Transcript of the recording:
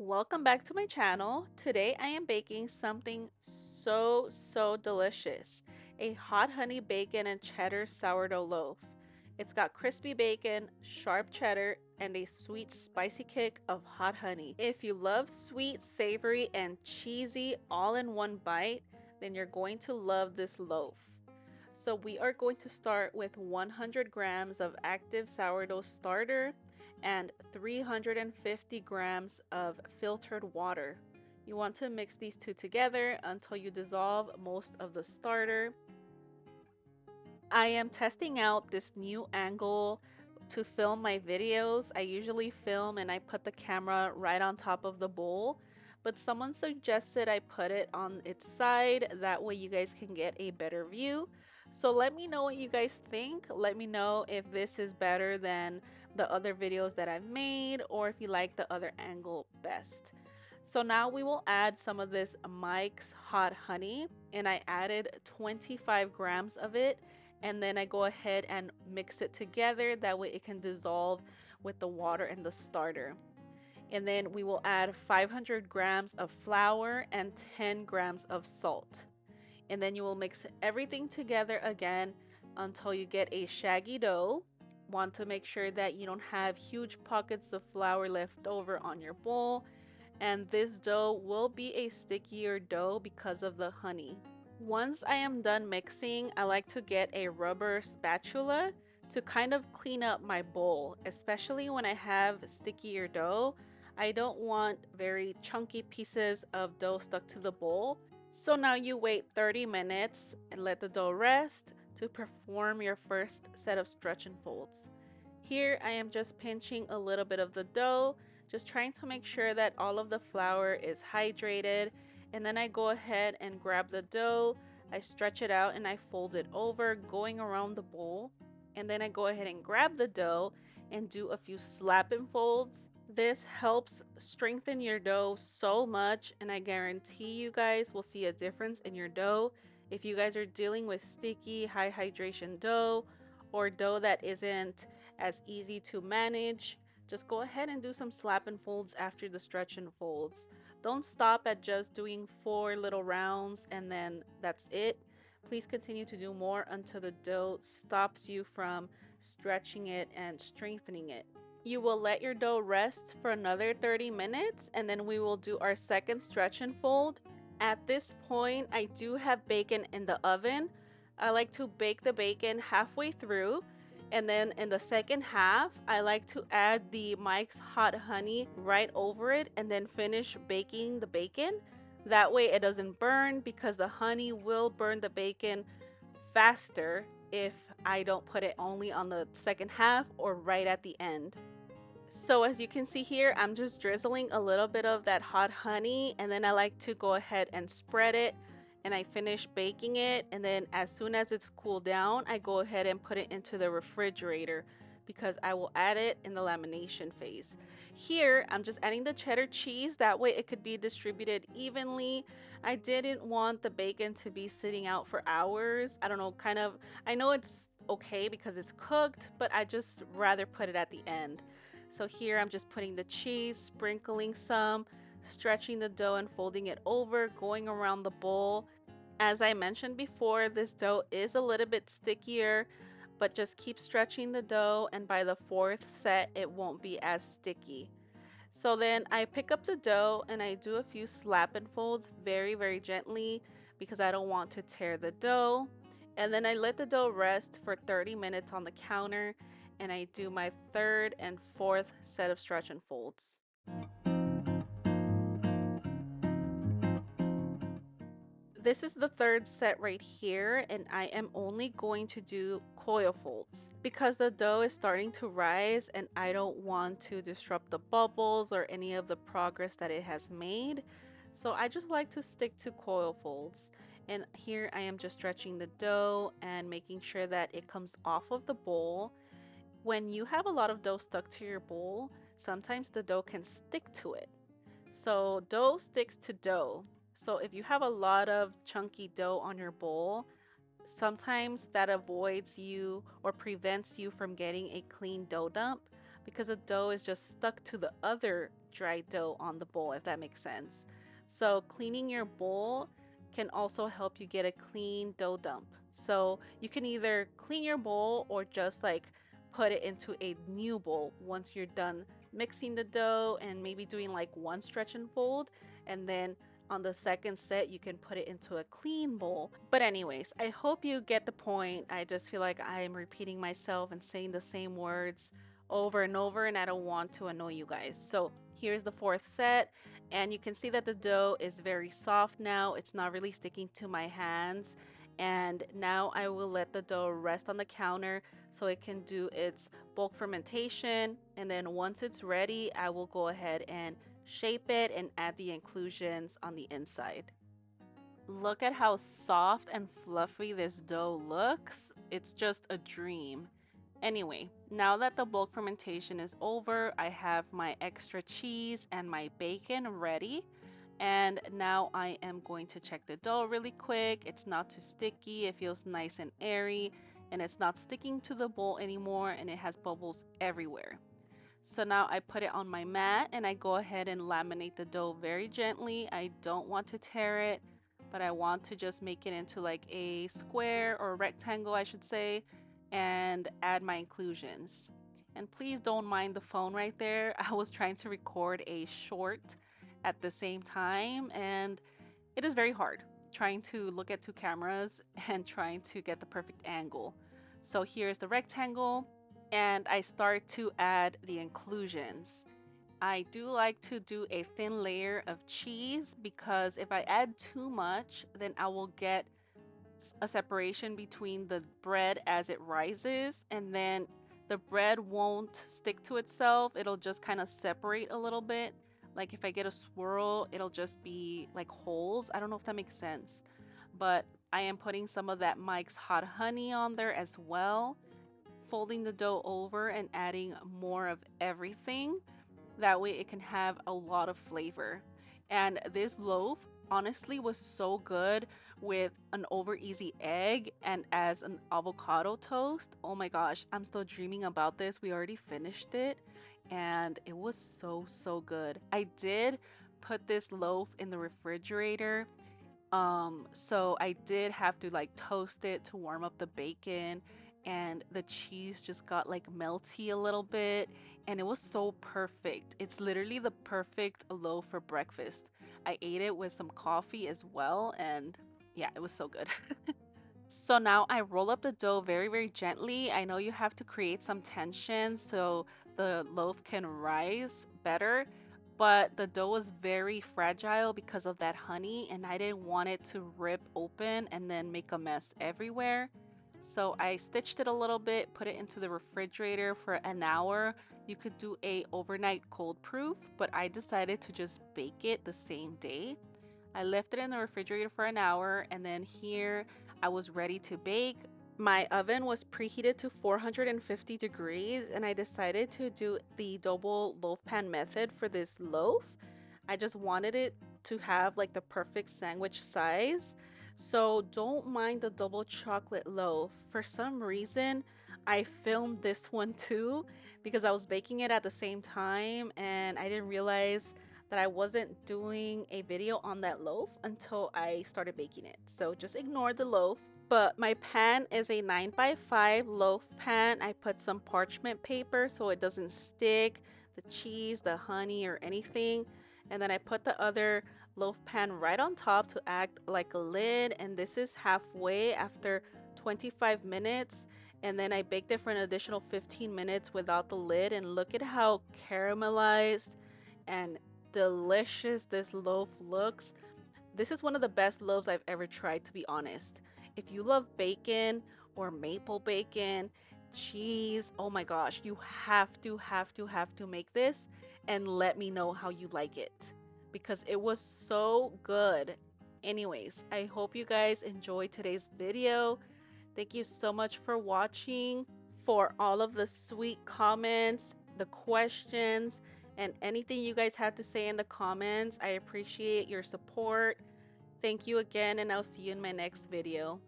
Welcome back to my channel. Today I am baking something so delicious. A hot honey bacon and cheddar sourdough loaf. It's got crispy bacon, sharp cheddar, and a sweet spicy kick of hot honey. If you love sweet, savory, and cheesy all in one bite, then you're going to love this loaf. So we are going to start with 100 grams of active sourdough starter and 350 grams of filtered water. You want to mix these two together until you dissolve most of the starter. I am testing out this new angle to film my videos. I usually film and I put the camera right on top of the bowl, but someone suggested I put it on its side. That way you guys can get a better view. So let me know what you guys think. Let me know if this is better than the other videos that I've made or if you like the other angle best. So now we will add some of this Mike's hot honey, and I added 25 grams of it, and then I go ahead and mix it together. That way it can dissolve with the water and the starter. And then we will add 500 grams of flour and 10 grams of salt. And then you will mix everything together again until you get a shaggy dough. Want to make sure that you don't have huge pockets of flour left over on your bowl, and this dough will be a stickier dough because of the honey. Once I am done mixing, I like to get a rubber spatula to kind of clean up my bowl, especially when I have stickier dough. I don't want very chunky pieces of dough stuck to the bowl. So now you wait 30 minutes and let the dough rest to perform your first set of stretch and folds. Here I am just pinching a little bit of the dough, just trying to make sure that all of the flour is hydrated, and then I go ahead and grab the dough, I stretch it out and I fold it over, going around the bowl, and then I go ahead and grab the dough and do a few slap and folds. This helps strengthen your dough so much, and I guarantee you guys will see a difference in your dough. If you guys are dealing with sticky, high hydration dough, or dough that isn't as easy to manage, just go ahead and do some slap and folds after the stretch and folds. Don't stop at just doing 4 little rounds and then that's it. Please continue to do more until the dough stops you from stretching it and strengthening it. You will let your dough rest for another 30 minutes, and then we will do our second stretch and fold. At this point, I do have bacon in the oven. I like to bake the bacon halfway through, and then in the second half, I like to add the Mike's hot honey right over it and then finish baking the bacon. That way it doesn't burn, because the honey will burn the bacon faster if I don't put it only on the second half or right at the end. So as you can see here, I'm just drizzling a little bit of that hot honey, and then I like to go ahead and spread it, and I finish baking it, and then as soon as it's cooled down, I go ahead and put it into the refrigerator because I will add it in the lamination phase. Here, I'm just adding the cheddar cheese, that way it could be distributed evenly. I didn't want the bacon to be sitting out for hours. I don't know, I know it's okay because it's cooked, but I just rather put it at the end. So here I'm just putting the cheese, sprinkling some, stretching the dough and folding it over, going around the bowl. As I mentioned before, this dough is a little bit stickier, but just keep stretching the dough, and by the fourth set, it won't be as sticky. So then I pick up the dough and I do a few slap and folds very gently because I don't want to tear the dough. And then I let the dough rest for 30 minutes on the counter, and I do my third and fourth set of stretch and folds. This is the third set right here, and I am only going to do coil folds because the dough is starting to rise and I don't want to disrupt the bubbles or any of the progress that it has made. So I just like to stick to coil folds. And here I am just stretching the dough and making sure that it comes off of the bowl. When you have a lot of dough stuck to your bowl, sometimes the dough can stick to it. So dough sticks to dough. So if you have a lot of chunky dough on your bowl, sometimes that avoids you or prevents you from getting a clean dough dump. because the dough is just stuck to the other dry dough on the bowl, if that makes sense. So cleaning your bowl can also help you get a clean dough dump. So you can either clean your bowl or just like put it into a new bowl once you're done mixing the dough and maybe doing like one stretch and fold, and then on the second set you can put it into a clean bowl. But anyways, I hope you get the point. I just feel like I'm repeating myself and saying the same words over and over, and I don't want to annoy you guys. So here's the fourth set, and you can see that the dough is very soft now. It's not really sticking to my hands. And now I will let the dough rest on the counter so it can do its bulk fermentation, and then once it's ready I will go ahead and shape it and add the inclusions on the inside. Look at how soft and fluffy this dough looks. It's just a dream. Anyway, now that the bulk fermentation is over, I have my extra cheese and my bacon ready. And now I am going to check the dough really quick. It's not too sticky, it feels nice and airy, and it's not sticking to the bowl anymore, and it has bubbles everywhere. So now I put it on my mat and I go ahead and laminate the dough very gently. I don't want to tear it, but I want to just make it into like a square or rectangle, I should say, and add my inclusions. And please don't mind the phone right there. I was trying to record a short at the same time, and it is very hard trying to look at two cameras and trying to get the perfect angle. So here's the rectangle, and I start to add the inclusions. I do like to do a thin layer of cheese because if I add too much, then I will get a separation between the bread as it rises, and then the bread won't stick to itself. It'll just kind of separate a little bit. Like if I get a swirl, it'll just be like holes. I don't know if that makes sense, but I am putting some of that Mike's hot honey on there as well, folding the dough over and adding more of everything. That way it can have a lot of flavor. And this loaf honestly was so good with an over easy egg and as an avocado toast. Oh my gosh, I'm still dreaming about this. We already finished it and it was so good. I did put this loaf in the refrigerator. So I did have to like toast it to warm up the bacon, and the cheese just got like melty a little bit, and it was so perfect. It's literally the perfect loaf for breakfast. I ate it with some coffee as well, and yeah, it was so good. So now I roll up the dough very gently. I know you have to create some tension so the loaf can rise better, but the dough was very fragile because of that honey, and I didn't want it to rip open and then make a mess everywhere. So I stitched it a little bit, put it into the refrigerator for an hour. You could do a overnight cold proof, but I decided to just bake it the same day. I left it in the refrigerator for an hour, and then here I was ready to bake. My oven was preheated to 450 degrees, and I decided to do the double loaf pan method for this loaf. I just wanted it to have like the perfect sandwich size. So don't mind the double chocolate loaf. For some reason, I filmed this one too because I was baking it at the same time, and I didn't realize that I wasn't doing a video on that loaf until I started baking it. So just ignore the loaf. But my pan is a 9x5 loaf pan. I put some parchment paper so it doesn't stick, the cheese, the honey, or anything. And then I put the other loaf pan right on top to act like a lid. And this is halfway after 25 minutes. And then I baked it for an additional 15 minutes without the lid. And look at how caramelized and delicious this loaf looks. This is one of the best loaves I've ever tried, to be honest. If you love bacon or maple bacon, cheese, oh my gosh, you have to make this and let me know how you like it because it was so good. Anyways, I hope you guys enjoyed today's video. Thank you so much for watching. For all of the sweet comments, the questions, and anything you guys have to say in the comments, I appreciate your support. Thank you again, and I'll see you in my next video.